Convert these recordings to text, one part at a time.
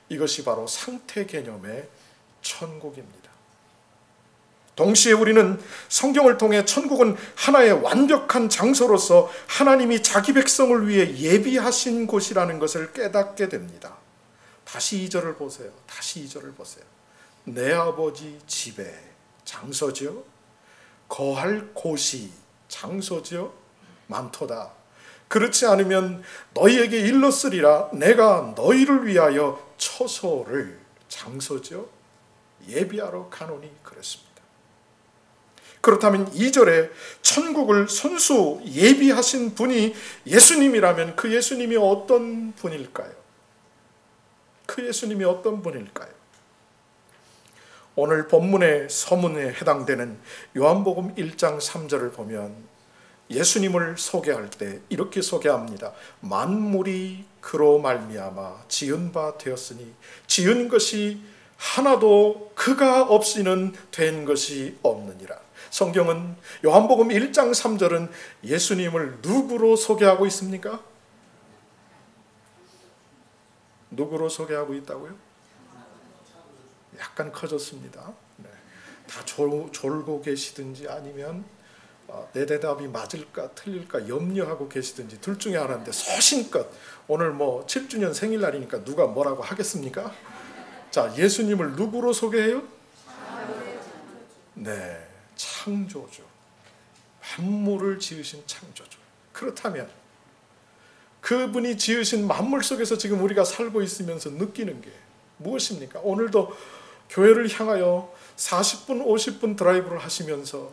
이것이 바로 상태 개념의 천국입니다. 동시에 우리는 성경을 통해 천국은 하나의 완벽한 장소로서 하나님이 자기 백성을 위해 예비하신 곳이라는 것을 깨닫게 됩니다. 다시 2절을 보세요. 다시 2절을 보세요. 내 아버지 집에 장소죠. 거할 곳이 장소죠. 많도다. 그렇지 않으면 너희에게 일렀으리라. 내가 너희를 위하여 처소를 장소죠. 예비하러 가노니 그랬습니다. 그렇다면 2절에 천국을 손수 예비하신 분이 예수님이라면 그 예수님이 어떤 분일까요? 그 예수님이 어떤 분일까요? 오늘 본문의 서문에 해당되는 요한복음 1장 3절을 보면 예수님을 소개할 때 이렇게 소개합니다. 만물이 그로 말미암아 지은 바 되었으니 지은 것이 하나도 그가 없이는 된 것이 없느니라. 성경은 요한복음 1장 3절은 예수님을 누구로 소개하고 있습니까? 누구로 소개하고 있다고요? 약간 커졌습니다. 네. 다 졸고 계시든지 아니면 내 대답이 맞을까 틀릴까 염려하고 계시든지 둘 중에 하나인데 소신껏 오늘 7주년 생일날이니까 누가 뭐라고 하겠습니까? 자, 예수님을 누구로 소개해요? 네, 창조주. 만물을 지으신 창조주. 그렇다면 그분이 지으신 만물 속에서 지금 우리가 살고 있으면서 느끼는 게 무엇입니까? 오늘도 교회를 향하여 40분, 50분 드라이브를 하시면서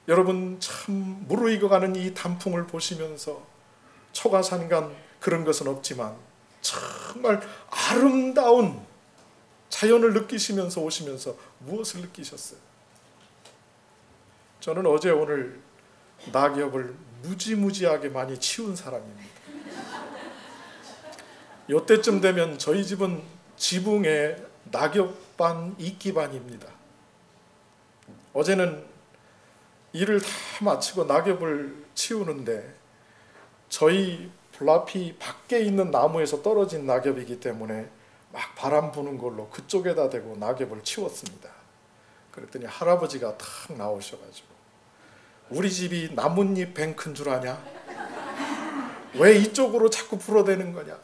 여러분 참 무르익어가는 이 단풍을 보시면서 초가산간 그런 것은 없지만 정말 아름다운 자연을 느끼시면서 오시면서 무엇을 느끼셨어요? 저는 어제 오늘 낙엽을 무지무지하게 많이 치운 사람입니다. 이때쯤 되면 저희 집은 지붕에 낙엽반 이끼반입니다. 어제는 일을 다 마치고 낙엽을 치우는데 저희 블라피 밖에 있는 나무에서 떨어진 낙엽이기 때문에 막 바람 부는 걸로 그쪽에다 대고 낙엽을 치웠습니다. 그랬더니 할아버지가 탁 나오셔가지고 우리 집이 나뭇잎 뱅크인 줄 아냐? 왜 이쪽으로 자꾸 불어대는 거냐?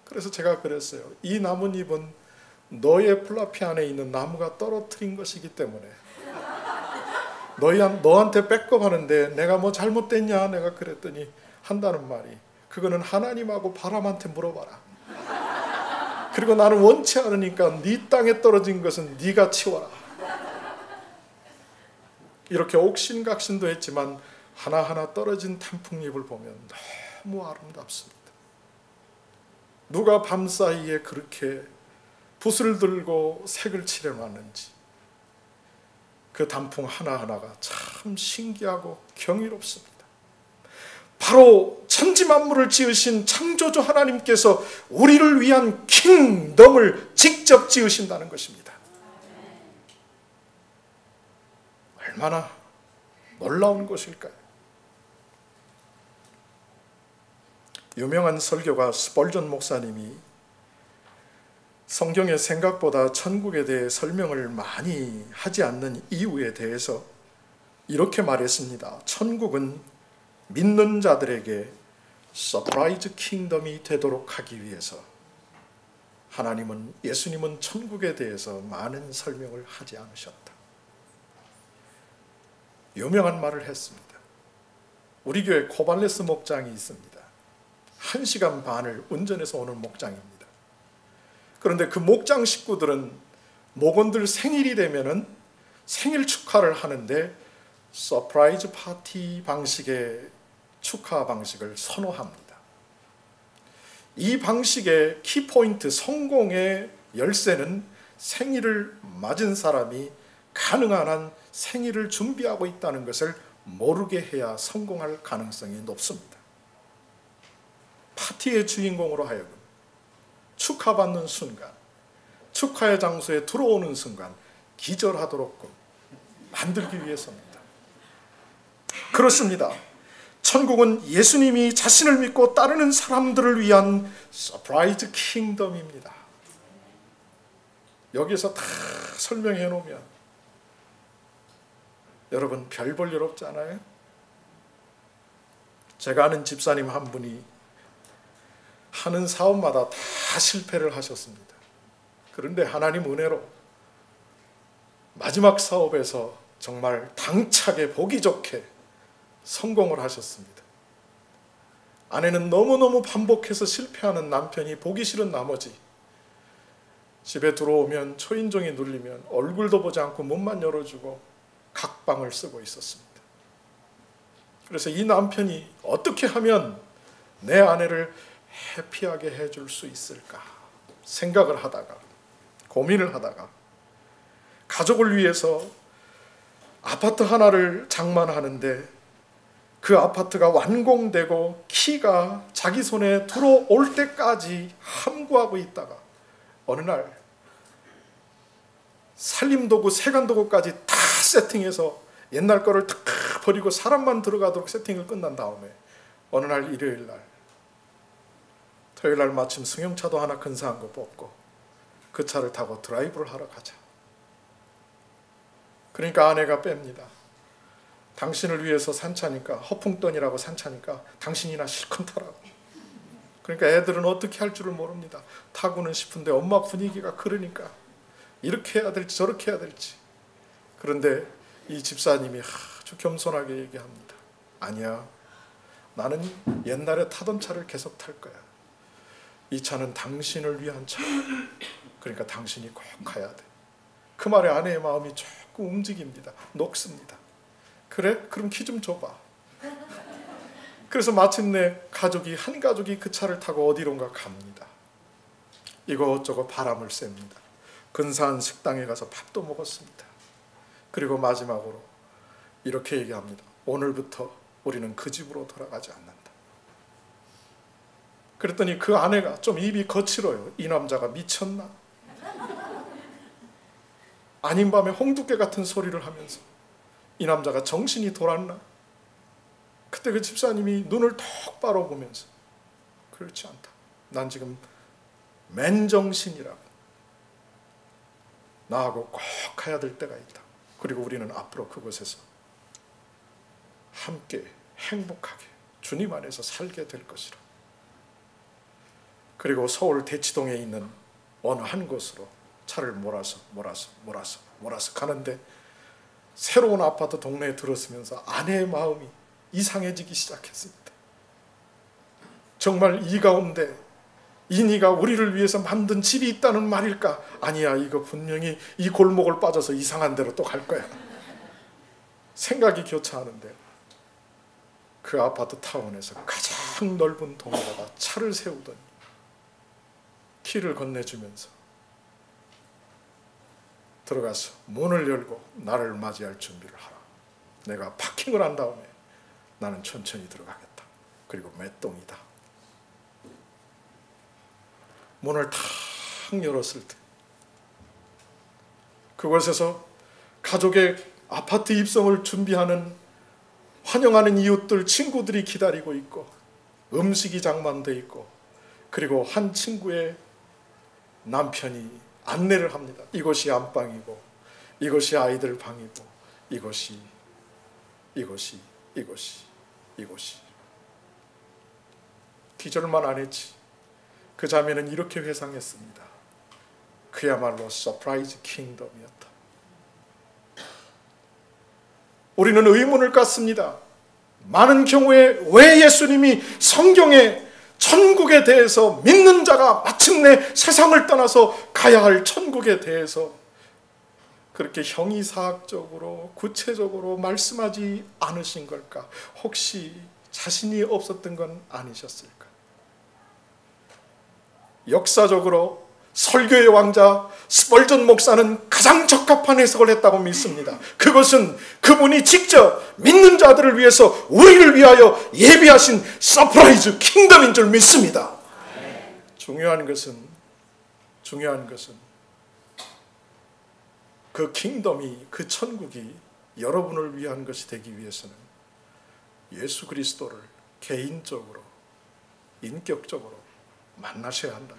그래서 제가 그랬어요. 이 나뭇잎은 너의 플라피 안에 있는 나무가 떨어뜨린 것이기 때문에 너한테 백업하는데 내가 뭐 잘못됐냐? 내가 그랬더니 한다는 말이 그거는 하나님하고 바람한테 물어봐라. 그리고 나는 원치 않으니까 네 땅에 떨어진 것은 네가 치워라. 이렇게 옥신각신도 했지만 하나하나 떨어진 단풍잎을 보면 너무 아름답습니다. 누가 밤사이에 그렇게 붓을 들고 색을 칠해놨는지 그 단풍 하나하나가 참 신기하고 경이롭습니다. 바로 천지만물을 지으신 창조주 하나님께서 우리를 위한 킹덤을 직접 지으신다는 것입니다. 얼마나 놀라운 것일까요? 유명한 설교가 스펄전 목사님이 성경에 생각보다 천국에 대해 설명을 많이 하지 않는 이유에 대해서 이렇게 말했습니다. 천국은 믿는 자들에게 서프라이즈 킹덤이 되도록 하기 위해서 예수님은 천국에 대해서 많은 설명을 하지 않으셨다. 유명한 말을 했습니다. 우리 교회 코발레스 목장이 있습니다. 1시간 반을 운전해서 오는 목장입니다. 그런데 그 목장 식구들은 목원들 생일이 되면은 생일 축하를 하는데 서프라이즈 파티 방식의 축하 방식을 선호합니다. 이 방식의 키포인트, 성공의 열쇠는 생일을 맞은 사람이 가능한 한 생일을 준비하고 있다는 것을 모르게 해야 성공할 가능성이 높습니다. 파티의 주인공으로 하여금 축하받는 순간, 축하의 장소에 들어오는 순간 기절하도록 만들기 위해서입니다. 그렇습니다. 천국은 예수님이 자신을 믿고 따르는 사람들을 위한 서프라이즈 킹덤입니다. 여기서 다 설명해 놓으면 여러분 별 볼 일 없지 않아요? 제가 아는 집사님 한 분이 하는 사업마다 다 실패를 하셨습니다. 그런데 하나님 은혜로 마지막 사업에서 정말 당차게 보기 좋게 성공을 하셨습니다. 아내는 너무너무 반복해서 실패하는 남편이 보기 싫은 나머지 집에 들어오면 초인종이 눌리면 얼굴도 보지 않고 문만 열어주고 각방을 쓰고 있었습니다. 그래서 이 남편이 어떻게 하면 내 아내를 해피하게 해줄 수 있을까 생각을 하다가 고민을 하다가 가족을 위해서 아파트 하나를 장만하는데 그 아파트가 완공되고 키가 자기 손에 들어올 때까지 함구하고 있다가 어느 날 살림도구, 세간도구까지 다 세팅해서 옛날 거를 다 버리고 사람만 들어가도록 세팅을 끝난 다음에 어느 날 일요일 날, 토요일 날 마침 승용차도 하나 근사한 거 뽑고 그 차를 타고 드라이브를 하러 가자. 그러니까 아내가 뺍니다. 당신을 위해서 산 차니까, 허풍돈이라고 산 차니까 당신이나 실컷 타라고. 그러니까 애들은 어떻게 할 줄을 모릅니다. 타고는 싶은데 엄마 분위기가 그러니까 이렇게 해야 될지 저렇게 해야 될지. 그런데 이 집사님이 아주 겸손하게 얘기합니다. 아니야, 나는 옛날에 타던 차를 계속 탈 거야. 이 차는 당신을 위한 차. 그러니까 당신이 꼭 가야 돼. 그 말에 아내의 마음이 조금 움직입니다. 녹습니다. 그래? 그럼 키 좀 줘봐. 그래서 마침내 한 가족이 그 차를 타고 어디론가 갑니다. 이것저것 바람을 쐭니다. 근사한 식당에 가서 밥도 먹었습니다. 그리고 마지막으로 이렇게 얘기합니다. 오늘부터 우리는 그 집으로 돌아가지 않는다. 그랬더니 그 아내가 좀 입이 거칠어요. 이 남자가 미쳤나? 아닌 밤에 홍두깨 같은 소리를 하면서 이 남자가 정신이 돌았나? 그때 그 집사님이 눈을 똑바로 보면서 그렇지 않다. 난 지금 맨정신이라고. 나하고 꼭 가야 될 때가 있다. 그리고 우리는 앞으로 그곳에서 함께 행복하게 주님 안에서 살게 될 것이라. 그리고 서울 대치동에 있는 어느 한 곳으로 차를 몰아서 가는데 새로운 아파트 동네에 들어서면서 아내의 마음이 이상해지기 시작했습니다. 정말 이 가운데 이니가 우리를 위해서 만든 집이 있다는 말일까? 아니야, 이거 분명히 이 골목을 빠져서 이상한 데로 또 갈 거야. 생각이 교차하는데 그 아파트 타운에서 가장 넓은 동에다가 차를 세우더니 키를 건네주면서 들어가서 문을 열고 나를 맞이할 준비를 하라. 내가 파킹을 한 다음에 나는 천천히 들어가겠다. 그리고 몇 동이다. 문을 탁 열었을 때 그곳에서 가족의 아파트 입성을 준비하는 환영하는 이웃들, 친구들이 기다리고 있고 음식이 장만돼 있고 그리고 한 친구의 남편이 안내를 합니다. 이것이 안방이고 이것이 아이들 방이고 이것이 기절만 안 했지. 그 자매는 이렇게 회상했습니다. 그야말로 서프라이즈 킹덤이었다. 우리는 의문을 갖습니다. 많은 경우에 왜 예수님이 성경에 천국에 대해서 믿는 자가 마침내 세상을 떠나서 가야 할 천국에 대해서 그렇게 형이사학적으로 구체적으로 말씀하지 않으신 걸까? 혹시 자신이 없었던 건 아니셨을까? 역사적으로 설교의 왕자 스펄전 목사는 가장 적합한 해석을 했다고 믿습니다. 그것은 그분이 직접 믿는 자들을 위해서 우리를 위하여 예비하신 서프라이즈 킹덤인 줄 믿습니다. 중요한 것은 그 킹덤이, 그 천국이 여러분을 위한 것이 되기 위해서는 예수 그리스도를 개인적으로 인격적으로 만나셔야 한다.